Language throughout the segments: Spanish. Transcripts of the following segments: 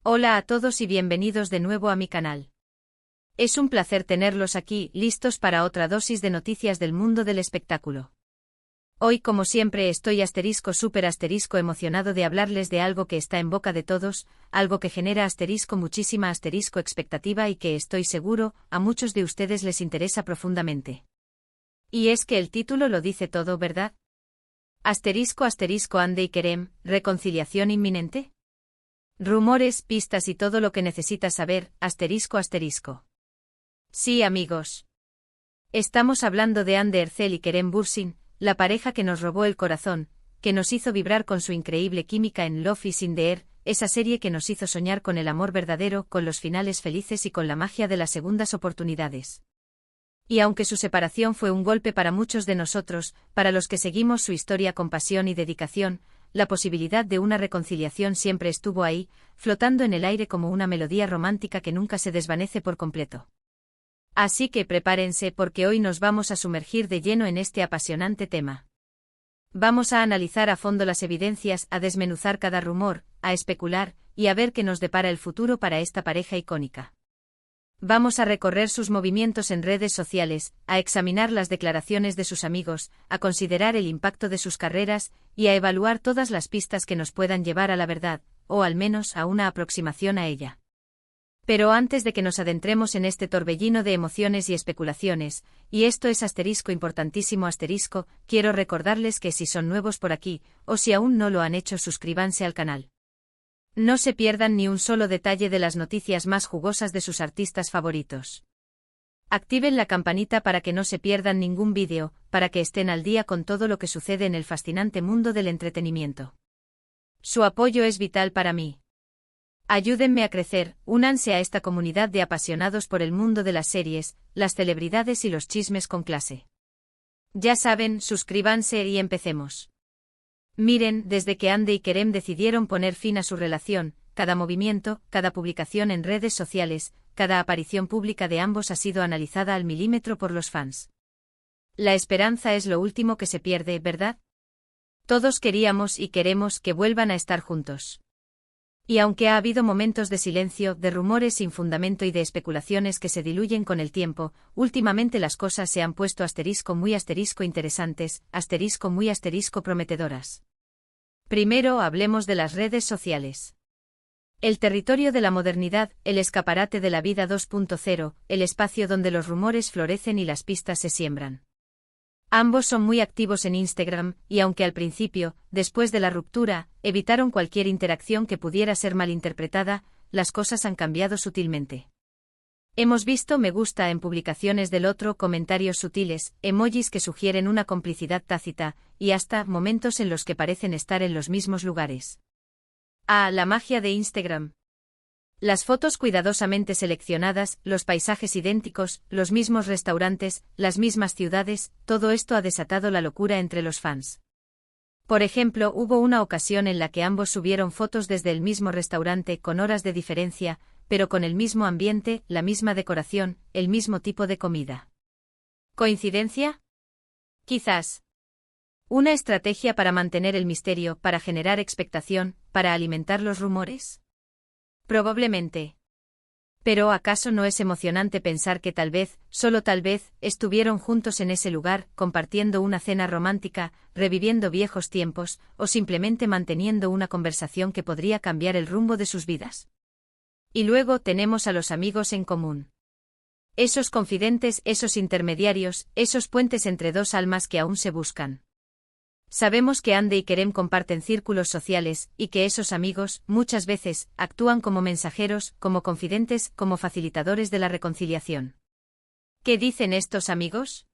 Hola a todos y bienvenidos de nuevo a mi canal. Es un placer tenerlos aquí, listos para otra dosis de noticias del mundo del espectáculo. Hoy, como siempre, estoy súper emocionado de hablarles de algo que está en boca de todos, algo que genera muchísima expectativa y que estoy seguro, a muchos de ustedes les interesa profundamente. Y es que el título lo dice todo, ¿verdad? Ande y Kerem, ¿reconciliación inminente? Rumores, pistas y todo lo que necesitas saber, Sí, amigos. Estamos hablando de Hande Erçel y Kerem Bürsin, la pareja que nos robó el corazón, que nos hizo vibrar con su increíble química en Love is in the Air, esa serie que nos hizo soñar con el amor verdadero, con los finales felices y con la magia de las segundas oportunidades. Y aunque su separación fue un golpe para muchos de nosotros, para los que seguimos su historia con pasión y dedicación, la posibilidad de una reconciliación siempre estuvo ahí, flotando en el aire como una melodía romántica que nunca se desvanece por completo. Así que prepárense porque hoy nos vamos a sumergir de lleno en este apasionante tema. Vamos a analizar a fondo las evidencias, a desmenuzar cada rumor, a especular, y a ver qué nos depara el futuro para esta pareja icónica. Vamos a recorrer sus movimientos en redes sociales, a examinar las declaraciones de sus amigos, a considerar el impacto de sus carreras, y a evaluar todas las pistas que nos puedan llevar a la verdad, o al menos a una aproximación a ella. Pero antes de que nos adentremos en este torbellino de emociones y especulaciones, y esto es importantísimo quiero recordarles que si son nuevos por aquí, o si aún no lo han hecho, suscríbanse al canal. No se pierdan ni un solo detalle de las noticias más jugosas de sus artistas favoritos. Activen la campanita para que no se pierdan ningún vídeo, para que estén al día con todo lo que sucede en el fascinante mundo del entretenimiento. Su apoyo es vital para mí. Ayúdenme a crecer, únanse a esta comunidad de apasionados por el mundo de las series, las celebridades y los chismes con clase. Ya saben, suscríbanse y empecemos. Miren, desde que Hande y Kerem decidieron poner fin a su relación, cada movimiento, cada publicación en redes sociales, cada aparición pública de ambos ha sido analizada al milímetro por los fans. La esperanza es lo último que se pierde, ¿verdad? Todos queríamos y queremos que vuelvan a estar juntos. Y aunque ha habido momentos de silencio, de rumores sin fundamento y de especulaciones que se diluyen con el tiempo, últimamente las cosas se han puesto muy interesantes, muy prometedoras. Primero hablemos de las redes sociales. El territorio de la modernidad, el escaparate de la vida 2.0, el espacio donde los rumores florecen y las pistas se siembran. Ambos son muy activos en Instagram, y aunque al principio, después de la ruptura, evitaron cualquier interacción que pudiera ser malinterpretada, las cosas han cambiado sutilmente. Hemos visto me gusta en publicaciones del otro, comentarios sutiles, emojis que sugieren una complicidad tácita, y hasta momentos en los que parecen estar en los mismos lugares. Ah, la magia de Instagram. Las fotos cuidadosamente seleccionadas, los paisajes idénticos, los mismos restaurantes, las mismas ciudades, todo esto ha desatado la locura entre los fans. Por ejemplo, hubo una ocasión en la que ambos subieron fotos desde el mismo restaurante con horas de diferencia, pero con el mismo ambiente, la misma decoración, el mismo tipo de comida. ¿Coincidencia? Quizás. ¿Una estrategia para mantener el misterio, para generar expectación, para alimentar los rumores? Probablemente. Pero ¿acaso no es emocionante pensar que tal vez, solo tal vez, estuvieron juntos en ese lugar, compartiendo una cena romántica, reviviendo viejos tiempos, o simplemente manteniendo una conversación que podría cambiar el rumbo de sus vidas? Y luego tenemos a los amigos en común. Esos confidentes, esos intermediarios, esos puentes entre dos almas que aún se buscan. Sabemos que Hande y Kerem comparten círculos sociales, y que esos amigos, muchas veces, actúan como mensajeros, como confidentes, como facilitadores de la reconciliación. ¿Qué dicen estos amigos?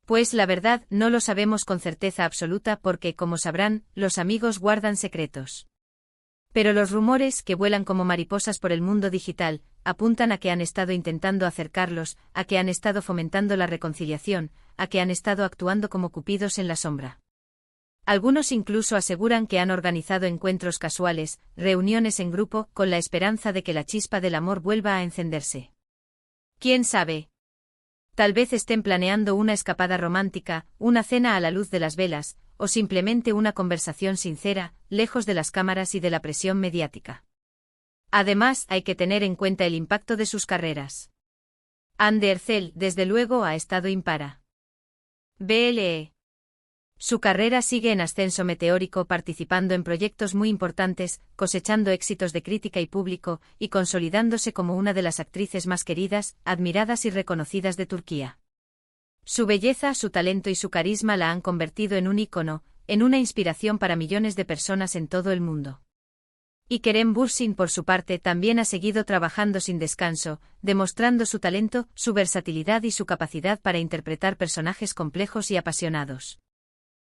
Pues la verdad, no lo sabemos con certeza absoluta porque, como sabrán, los amigos guardan secretos. Pero los rumores, que vuelan como mariposas por el mundo digital, apuntan a que han estado intentando acercarlos, a que han estado fomentando la reconciliación, a que han estado actuando como cupidos en la sombra. Algunos incluso aseguran que han organizado encuentros casuales, reuniones en grupo, con la esperanza de que la chispa del amor vuelva a encenderse. ¿Quién sabe? Tal vez estén planeando una escapada romántica, una cena a la luz de las velas, o simplemente una conversación sincera, lejos de las cámaras y de la presión mediática. Además, hay que tener en cuenta el impacto de sus carreras. Anne Herzel, desde luego, ha estado impara. BLE. Su carrera sigue en ascenso meteórico, participando en proyectos muy importantes, cosechando éxitos de crítica y público, y consolidándose como una de las actrices más queridas, admiradas y reconocidas de Turquía. Su belleza, su talento y su carisma la han convertido en un ícono, en una inspiración para millones de personas en todo el mundo. Y Kerem Bürsin, por su parte, también ha seguido trabajando sin descanso, demostrando su talento, su versatilidad y su capacidad para interpretar personajes complejos y apasionados.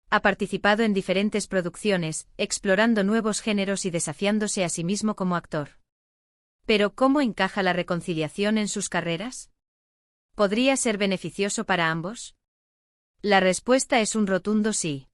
Ha participado en diferentes producciones, explorando nuevos géneros y desafiándose a sí mismo como actor. Pero ¿cómo encaja la reconciliación en sus carreras? ¿Podría ser beneficioso para ambos? La respuesta es un rotundo sí.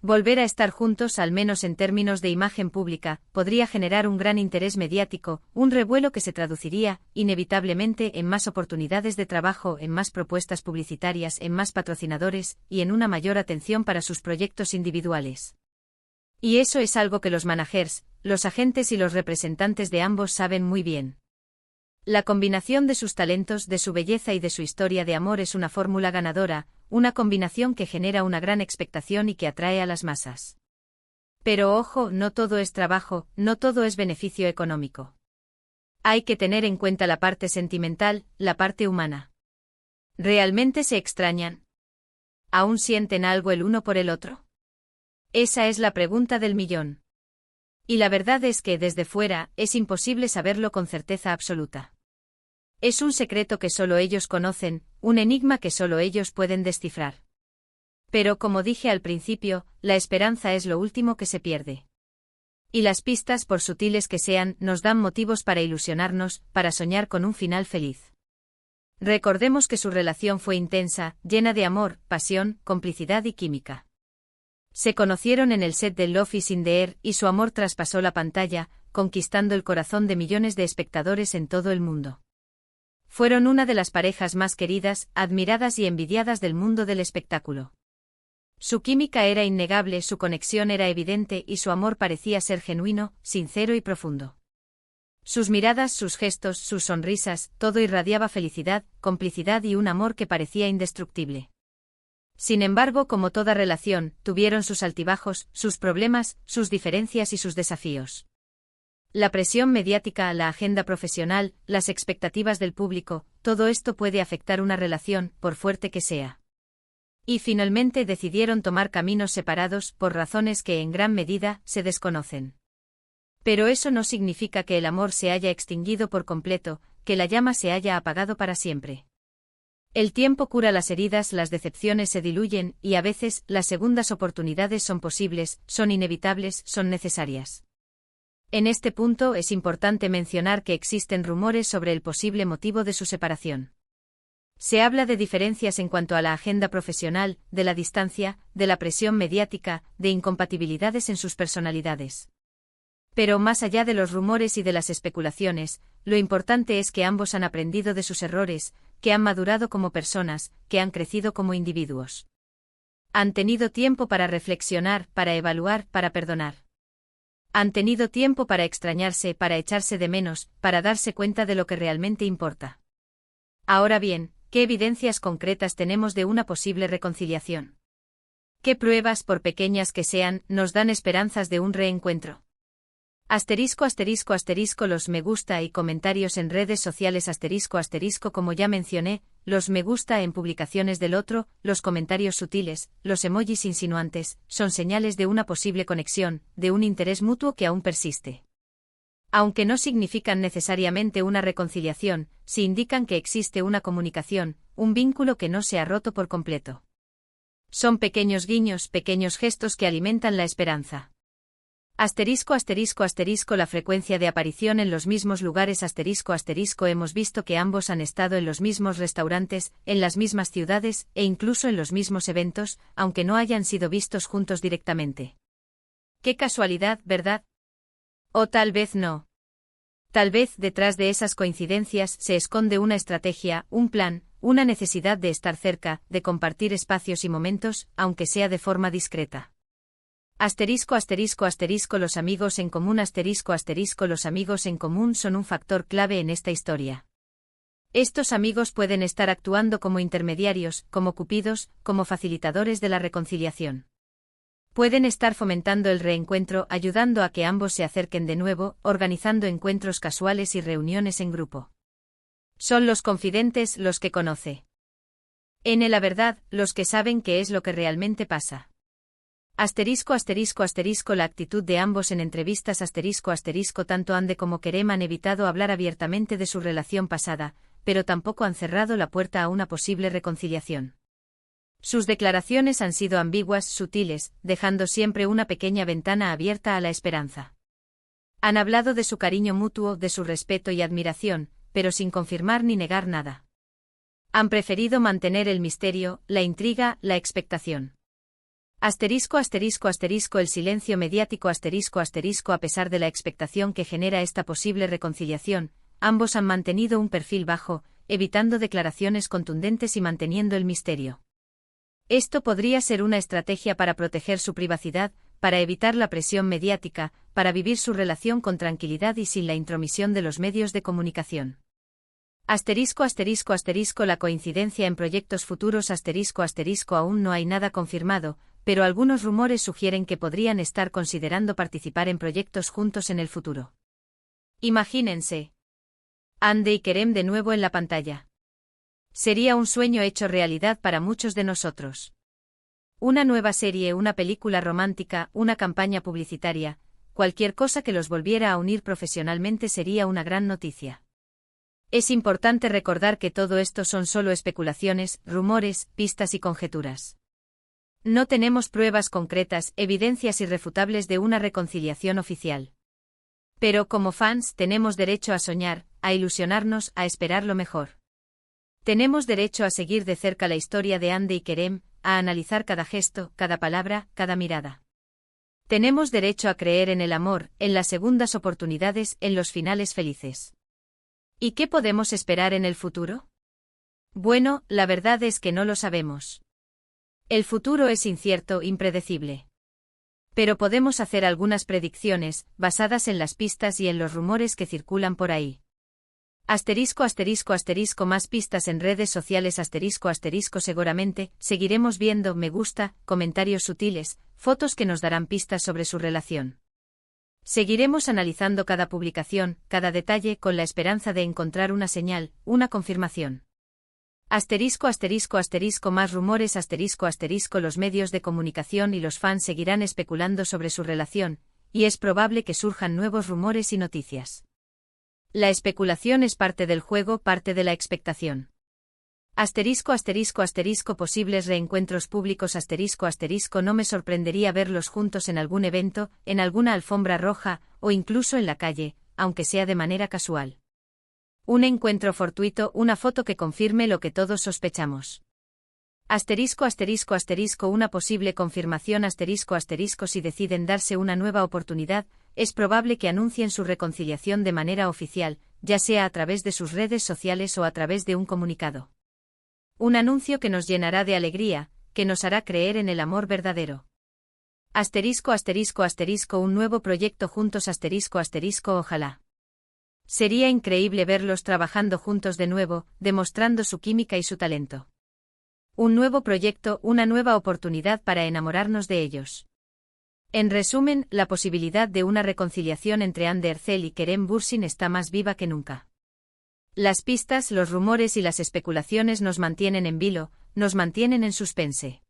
Volver a estar juntos, al menos en términos de imagen pública, podría generar un gran interés mediático, un revuelo que se traduciría, inevitablemente, en más oportunidades de trabajo, en más propuestas publicitarias, en más patrocinadores, y en una mayor atención para sus proyectos individuales. Y eso es algo que los managers, los agentes y los representantes de ambos saben muy bien. La combinación de sus talentos, de su belleza y de su historia de amor es una fórmula ganadora, una combinación que genera una gran expectación y que atrae a las masas. Pero ojo, no todo es trabajo, no todo es beneficio económico. Hay que tener en cuenta la parte sentimental, la parte humana. ¿Realmente se extrañan? ¿Aún sienten algo el uno por el otro? Esa es la pregunta del millón. Y la verdad es que desde fuera es imposible saberlo con certeza absoluta. Es un secreto que solo ellos conocen, un enigma que solo ellos pueden descifrar. Pero como dije al principio, la esperanza es lo último que se pierde. Y las pistas, por sutiles que sean, nos dan motivos para ilusionarnos, para soñar con un final feliz. Recordemos que su relación fue intensa, llena de amor, pasión, complicidad y química. Se conocieron en el set de Love is in the Air y su amor traspasó la pantalla, conquistando el corazón de millones de espectadores en todo el mundo. Fueron una de las parejas más queridas, admiradas y envidiadas del mundo del espectáculo. Su química era innegable, su conexión era evidente y su amor parecía ser genuino, sincero y profundo. Sus miradas, sus gestos, sus sonrisas, todo irradiaba felicidad, complicidad y un amor que parecía indestructible. Sin embargo, como toda relación, tuvieron sus altibajos, sus problemas, sus diferencias y sus desafíos. La presión mediática, la agenda profesional, las expectativas del público, todo esto puede afectar una relación, por fuerte que sea. Y finalmente decidieron tomar caminos separados, por razones que en gran medida se desconocen. Pero eso no significa que el amor se haya extinguido por completo, que la llama se haya apagado para siempre. El tiempo cura las heridas, las decepciones se diluyen, y a veces, las segundas oportunidades son posibles, son inevitables, son necesarias. En este punto es importante mencionar que existen rumores sobre el posible motivo de su separación. Se habla de diferencias en cuanto a la agenda profesional, de la distancia, de la presión mediática, de incompatibilidades en sus personalidades. Pero más allá de los rumores y de las especulaciones, lo importante es que ambos han aprendido de sus errores, que han madurado como personas, que han crecido como individuos. Han tenido tiempo para reflexionar, para evaluar, para perdonar. Han tenido tiempo para extrañarse, para echarse de menos, para darse cuenta de lo que realmente importa. Ahora bien, ¿qué evidencias concretas tenemos de una posible reconciliación? ¿Qué pruebas, por pequeñas que sean, nos dan esperanzas de un reencuentro? Asterisco asterisco asterisco los me gusta y comentarios en redes sociales asterisco asterisco como ya mencioné, los me gusta en publicaciones del otro, los comentarios sutiles, los emojis insinuantes, son señales de una posible conexión, de un interés mutuo que aún persiste. Aunque no significan necesariamente una reconciliación, sí indican que existe una comunicación, un vínculo que no se ha roto por completo. Son pequeños guiños, pequeños gestos que alimentan la esperanza. Asterisco asterisco asterisco la frecuencia de aparición en los mismos lugares asterisco asterisco hemos visto que ambos han estado en los mismos restaurantes, en las mismas ciudades, e incluso en los mismos eventos, aunque no hayan sido vistos juntos directamente. Qué casualidad, ¿verdad? O tal vez no. Tal vez detrás de esas coincidencias se esconde una estrategia, un plan, una necesidad de estar cerca, de compartir espacios y momentos, aunque sea de forma discreta. Asterisco asterisco asterisco los amigos en común asterisco asterisco los amigos en común son un factor clave en esta historia. Estos amigos pueden estar actuando como intermediarios, como cupidos, como facilitadores de la reconciliación. Pueden estar fomentando el reencuentro, ayudando a que ambos se acerquen de nuevo, organizando encuentros casuales y reuniones en grupo. Son los confidentes los que conoce. En la verdad, los que saben qué es lo que realmente pasa. Asterisco asterisco asterisco la actitud de ambos en entrevistas asterisco asterisco tanto Ande como Kerem han evitado hablar abiertamente de su relación pasada, pero tampoco han cerrado la puerta a una posible reconciliación. Sus declaraciones han sido ambiguas, sutiles, dejando siempre una pequeña ventana abierta a la esperanza. Han hablado de su cariño mutuo, de su respeto y admiración, pero sin confirmar ni negar nada. Han preferido mantener el misterio, la intriga, la expectación. Asterisco asterisco asterisco el silencio mediático asterisco asterisco a pesar de la expectación que genera esta posible reconciliación, ambos han mantenido un perfil bajo, evitando declaraciones contundentes y manteniendo el misterio. Esto podría ser una estrategia para proteger su privacidad, para evitar la presión mediática, para vivir su relación con tranquilidad y sin la intromisión de los medios de comunicación. Asterisco asterisco asterisco la coincidencia en proyectos futuros asterisco asterisco aún no hay nada confirmado, pero algunos rumores sugieren que podrían estar considerando participar en proyectos juntos en el futuro. Imagínense. Ande y Kerem de nuevo en la pantalla. Sería un sueño hecho realidad para muchos de nosotros. Una nueva serie, una película romántica, una campaña publicitaria, cualquier cosa que los volviera a unir profesionalmente sería una gran noticia. Es importante recordar que todo esto son solo especulaciones, rumores, pistas y conjeturas. No tenemos pruebas concretas, evidencias irrefutables de una reconciliación oficial. Pero como fans tenemos derecho a soñar, a ilusionarnos, a esperar lo mejor. Tenemos derecho a seguir de cerca la historia de Ande y Kerem, a analizar cada gesto, cada palabra, cada mirada. Tenemos derecho a creer en el amor, en las segundas oportunidades, en los finales felices. ¿Y qué podemos esperar en el futuro? Bueno, la verdad es que no lo sabemos. El futuro es incierto, impredecible. Pero podemos hacer algunas predicciones, basadas en las pistas y en los rumores que circulan por ahí. Asterisco asterisco asterisco más pistas en redes sociales asterisco asterisco seguramente, seguiremos viendo me gusta, comentarios sutiles, fotos que nos darán pistas sobre su relación. Seguiremos analizando cada publicación, cada detalle con la esperanza de encontrar una señal, una confirmación. Asterisco asterisco asterisco más rumores asterisco asterisco los medios de comunicación y los fans seguirán especulando sobre su relación, y es probable que surjan nuevos rumores y noticias. La especulación es parte del juego, parte de la expectación. Asterisco asterisco asterisco posibles reencuentros públicos asterisco asterisco no me sorprendería verlos juntos en algún evento, en alguna alfombra roja, o incluso en la calle, aunque sea de manera casual. Un encuentro fortuito, una foto que confirme lo que todos sospechamos. Asterisco asterisco asterisco una posible confirmación asterisco asterisco si deciden darse una nueva oportunidad, es probable que anuncien su reconciliación de manera oficial, ya sea a través de sus redes sociales o a través de un comunicado. Un anuncio que nos llenará de alegría, que nos hará creer en el amor verdadero. Asterisco asterisco asterisco un nuevo proyecto juntos asterisco asterisco ojalá. Sería increíble verlos trabajando juntos de nuevo, demostrando su química y su talento. Un nuevo proyecto, una nueva oportunidad para enamorarnos de ellos. En resumen, la posibilidad de una reconciliación entre Hande Erçel y Kerem Bürsin está más viva que nunca. Las pistas, los rumores y las especulaciones nos mantienen en vilo, nos mantienen en suspense.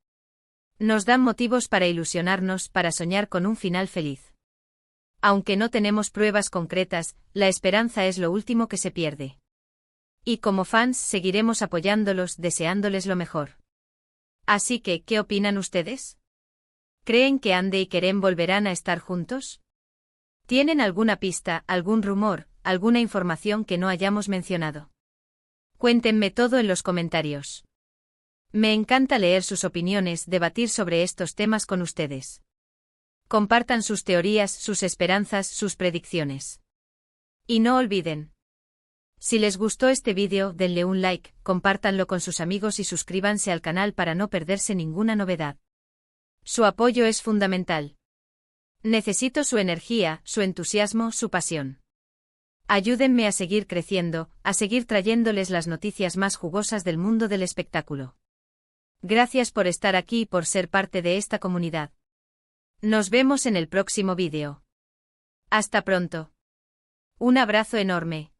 Nos dan motivos para ilusionarnos, para soñar con un final feliz. Aunque no tenemos pruebas concretas, la esperanza es lo último que se pierde. Y como fans seguiremos apoyándolos, deseándoles lo mejor. Así que, ¿qué opinan ustedes? ¿Creen que Hande y Kerem volverán a estar juntos? ¿Tienen alguna pista, algún rumor, alguna información que no hayamos mencionado? Cuéntenme todo en los comentarios. Me encanta leer sus opiniones, debatir sobre estos temas con ustedes. Compartan sus teorías, sus esperanzas, sus predicciones. Y no olviden. Si les gustó este vídeo, denle un like, compártanlo con sus amigos y suscríbanse al canal para no perderse ninguna novedad. Su apoyo es fundamental. Necesito su energía, su entusiasmo, su pasión. Ayúdenme a seguir creciendo, a seguir trayéndoles las noticias más jugosas del mundo del espectáculo. Gracias por estar aquí y por ser parte de esta comunidad. Nos vemos en el próximo vídeo. Hasta pronto. Un abrazo enorme.